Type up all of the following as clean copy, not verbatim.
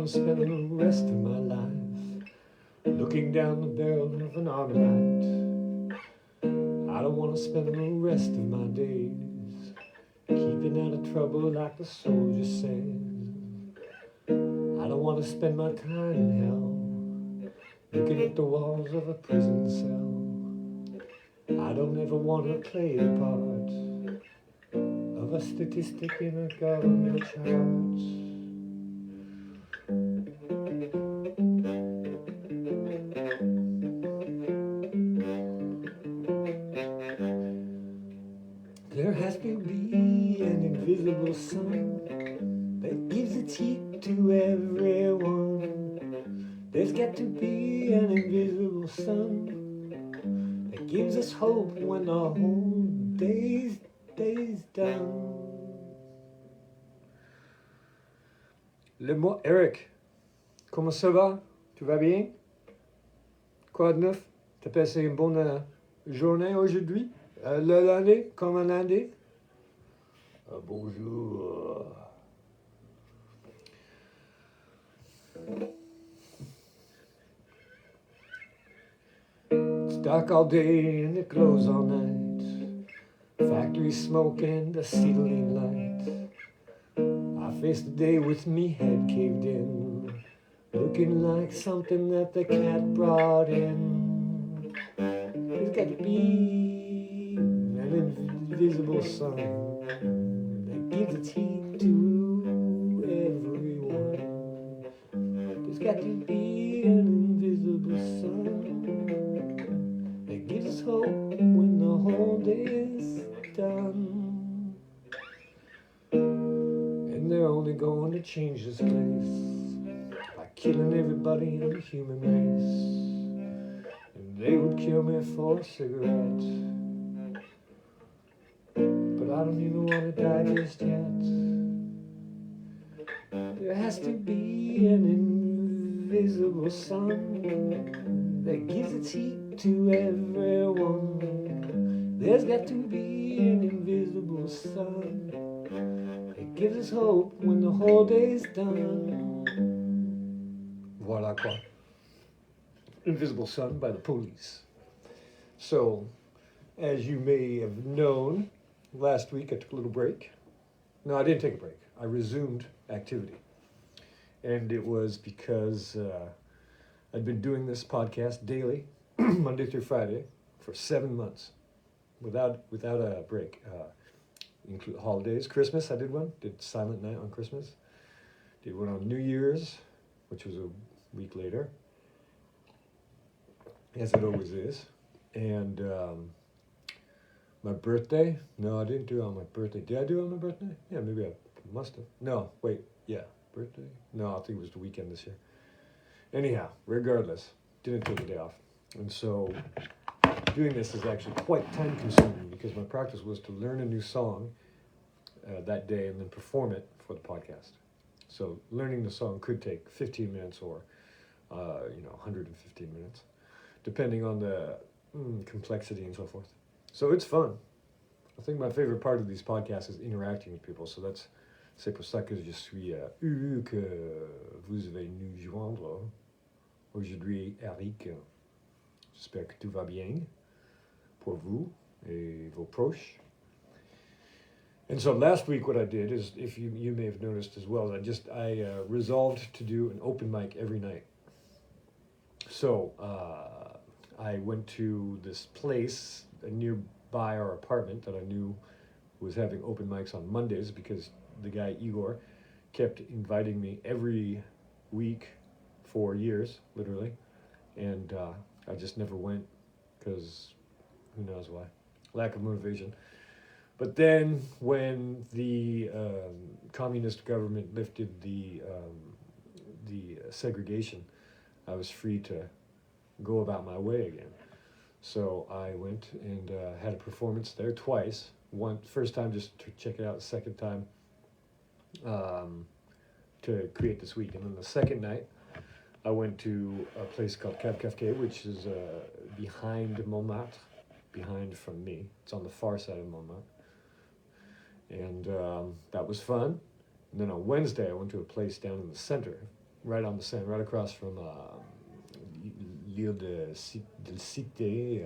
want to spend the rest of my life looking down the barrel of an army light. I don't want to spend the rest of my days keeping out of trouble like the soldier says. I don't want to spend my time in hell looking at the walls of a prison cell. I don't ever want to play the part of a statistic in a government chart. There has to be an invisible sun that gives its heat to everyone. There's got to be an invisible sun that gives us hope when the whole day's done. Le mot Eric. Comment ça va? Tu vas bien? Quoi de neuf? T'as passé une bonne journée aujourd'hui? Le lundi, comme un lundi? Bonjour. It's dark all day and it glows all night. Factory smoke and acetylene light. I face the day with me head caved in, looking like something that the cat brought in. There's got to be an invisible sun that gives its heat to everyone. There's got to be an invisible sun that gives us hope when the whole day's done. And they're only going to change this place by killing everybody in the human race. And they would kill me for a cigarette, but I don't even want to die just yet. There has to be an invisible sun that gives its heat to everyone. There's got to be an invisible sun that gives us hope when the whole day's done. Voilà quoi. Invisible Sun by the Police. So, as you may have known, last week I took a little break. No, I didn't take a break. I resumed activity. And it was because I'd been doing this podcast daily, Monday through Friday, for 7 months, without a break. Include holidays. Christmas, I did one. Did Silent Night on Christmas. Did one on New Year's, which was a week later, as it always is. And my birthday, no, I didn't do it on my birthday. Did I do it on my birthday? Yeah, maybe I must have. No, wait, yeah, birthday? No, I think it was the weekend this year. Anyhow, regardless, didn't take a day off. And so doing this is actually quite time consuming because my practice was to learn a new song that day and then perform it for the podcast. So learning the song could take 15 minutes or 115 minutes, depending on the complexity and so forth. So it's fun. I think my favorite part of these podcasts is interacting with people. So c'est pour ça que je suis heureux que vous avez nous joindre aujourd'hui, Eric. J'espère que tout va bien pour vous et vos proches. And so last week what I did is, if you may have noticed as well, I resolved to do an open mic every night. So I went to this place nearby our apartment that I knew was having open mics on Mondays because the guy Igor kept inviting me every week for years, literally. And I just never went because who knows why. Lack of motivation. But then when the communist government lifted the segregation, I was free to go about my way again. So I went and had a performance there twice. First time just to check it out, the second time to create this week. And then the second night, I went to a place called Cab Café, which is behind Montmartre, behind from me. It's on the far side of Montmartre. And that was fun. And then on Wednesday, I went to a place down in the center right on the Seine, right across from l'île de Cité,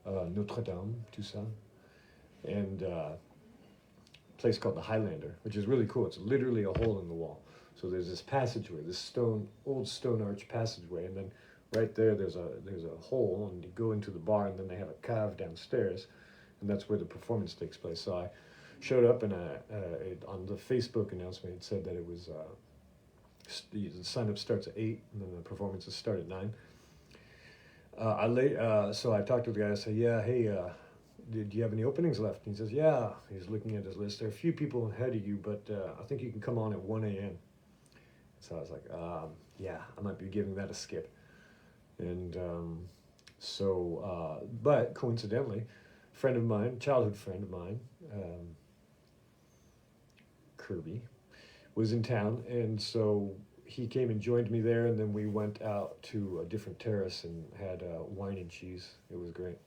Notre-Dame, tout ça, and place called the Highlander, which is really cool. It's literally a hole in the wall. So there's this passageway, this old stone arch passageway, and then right there's a hole, and you go into the bar, and then they have a cave downstairs, and that's where the performance takes place. So I showed up, and on the Facebook announcement, it said that it was the sign up starts at 8, and then the performances start at 9. So I talked to the guy. I said, "Yeah, hey, do you have any openings left?" And he says, "Yeah." He's looking at his list. There are a few people ahead of you, but I think you can come on at 1 a.m. So I was like, "Yeah, I might be giving that a skip." And but coincidentally, childhood friend of mine, Kirby, was in town, and so he came and joined me there, and then we went out to a different terrace and had wine and cheese. It was great.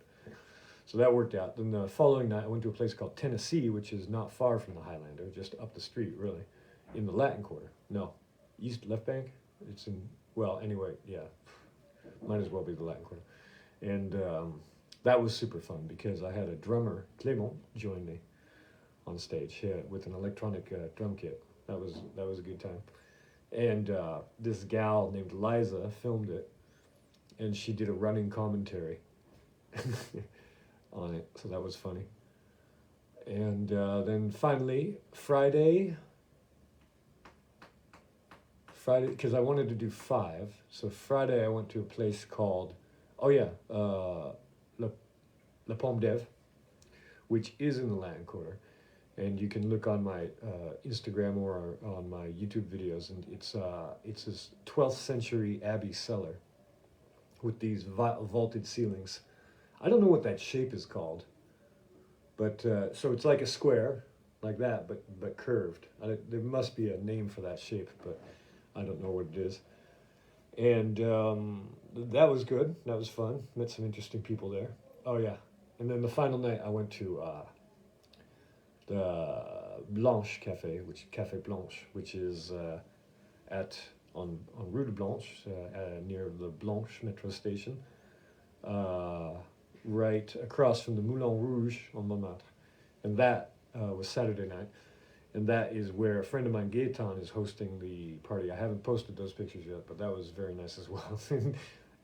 So that worked out. Then the following night, I went to a place called Tennessee, which is not far from the Highlander, just up the street, really, in the Latin Quarter. No, left bank? It's in, well, anyway, yeah, might as well be the Latin Quarter. And that was super fun because I had a drummer, Clément, join me on stage with an electronic drum kit. That was a good time. And this gal named Liza filmed it, and she did a running commentary on it, so that was funny. And then finally, Friday, because I wanted to do 5, so Friday I went to a place called, La Pomme d'Ève, which is in the Latin Quarter. And you can look on my Instagram or on my YouTube videos, and it's this 12th century abbey cellar with these vaulted ceilings. I don't know what that shape is called, but so it's like a square, like that, but curved. There must be a name for that shape, but I don't know what it is. And that was good. That was fun. Met some interesting people there. Oh yeah, and then the final night I went to the Blanche Cafe, Café Blanche, which is on Rue de Blanche, near the Blanche metro station, right across from the Moulin Rouge on Montmartre. And that was Saturday night, and that is where a friend of mine, Gaetan, is hosting the party. I haven't posted those pictures yet, but that was very nice as well.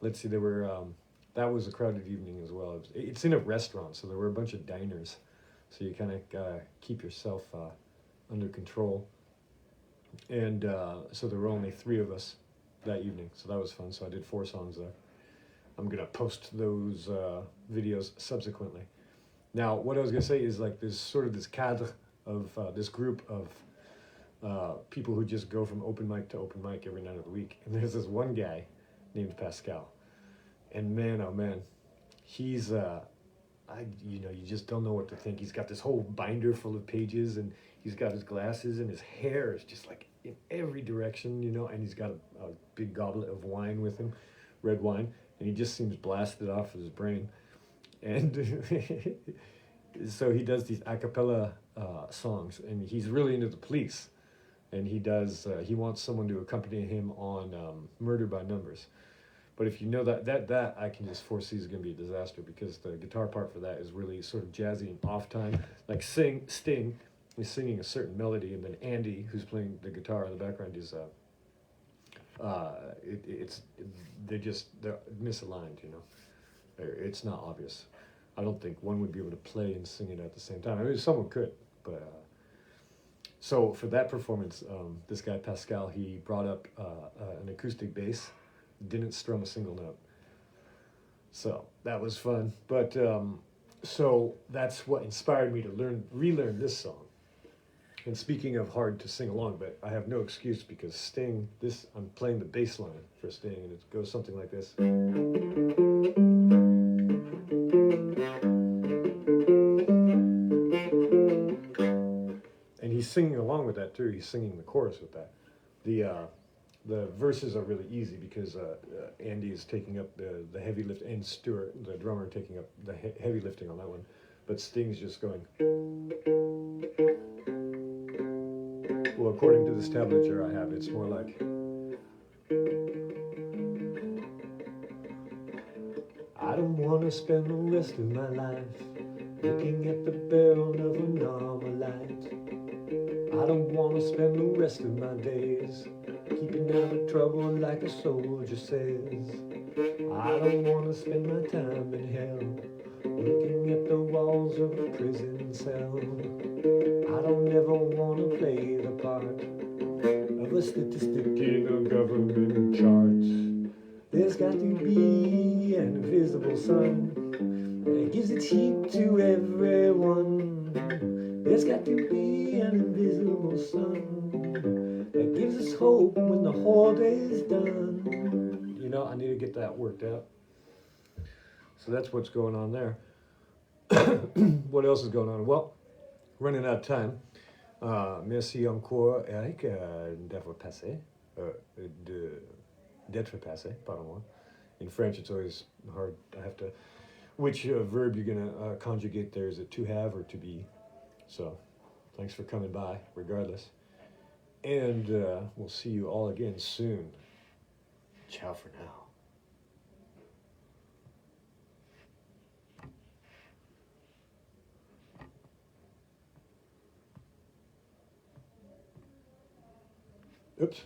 Let's see, that was a crowded evening as well. It's in a restaurant, so there were a bunch of diners. So you kind of keep yourself under control. And so there were only 3 of us that evening, so that was fun. So I did 4 songs there. I'm going to post those videos subsequently. Now, what I was going to say is, like, there's sort of this cadre of this group of people who just go from open mic to open mic every night of the week. And there's this one guy named Pascal. And man, oh man, he's... you just don't know what to think. He's got this whole binder full of pages, and he's got his glasses, and his hair is just like in every direction, and he's got a big goblet of wine with him, red wine, and he just seems blasted off of his brain. And so he does these a cappella songs, and he's really into the Police, and he wants someone to accompany him on Murder by Numbers. But if you know that I can just foresee is going to be a disaster, because the guitar part for that is really sort of jazzy and off time. Like Sting is singing a certain melody, and then Andy, who's playing the guitar in the background, is they're misaligned. It's not obvious. I don't think one would be able to play and sing it at the same time. I mean, someone could, but so for that performance, this guy Pascal, he brought up an acoustic bass. Didn't strum a single note. So that was fun. But so that's what inspired me to relearn this song. And speaking of hard to sing along, but I have no excuse, because Sting, I'm playing the bass line for Sting, and it goes something like this. And he's singing along with that too. He's singing the chorus with that. The verses are really easy, because Andy is taking up the heavy lift, and Stuart, the drummer, taking up the heavy lifting on that one. But Sting's just going. Well, according to this tablature I have, it's more like. I don't want to spend the rest of my life looking at the barrel of an Armalite. I don't want to spend the rest of my days keeping out of trouble like a soldier says. I don't want to spend my time in hell looking at the walls of a prison cell. I don't ever want to play the part of a statistic in a government chart. There's got to be an invisible sun that gives its heat to everyone. There's got to be an invisible sun that gives us hope when the whole day's done. You know, I need to get that worked out. So that's what's going on there. What else is going on? Well, running out of time. Merci encore, Eric, d'avoir passé. D'être passé, pardon. In French, it's always hard. I have to. Which verb you're going to conjugate there? Is it to have or to be? So, thanks for coming by, regardless. And we'll see you all again soon. Ciao for now. Oops.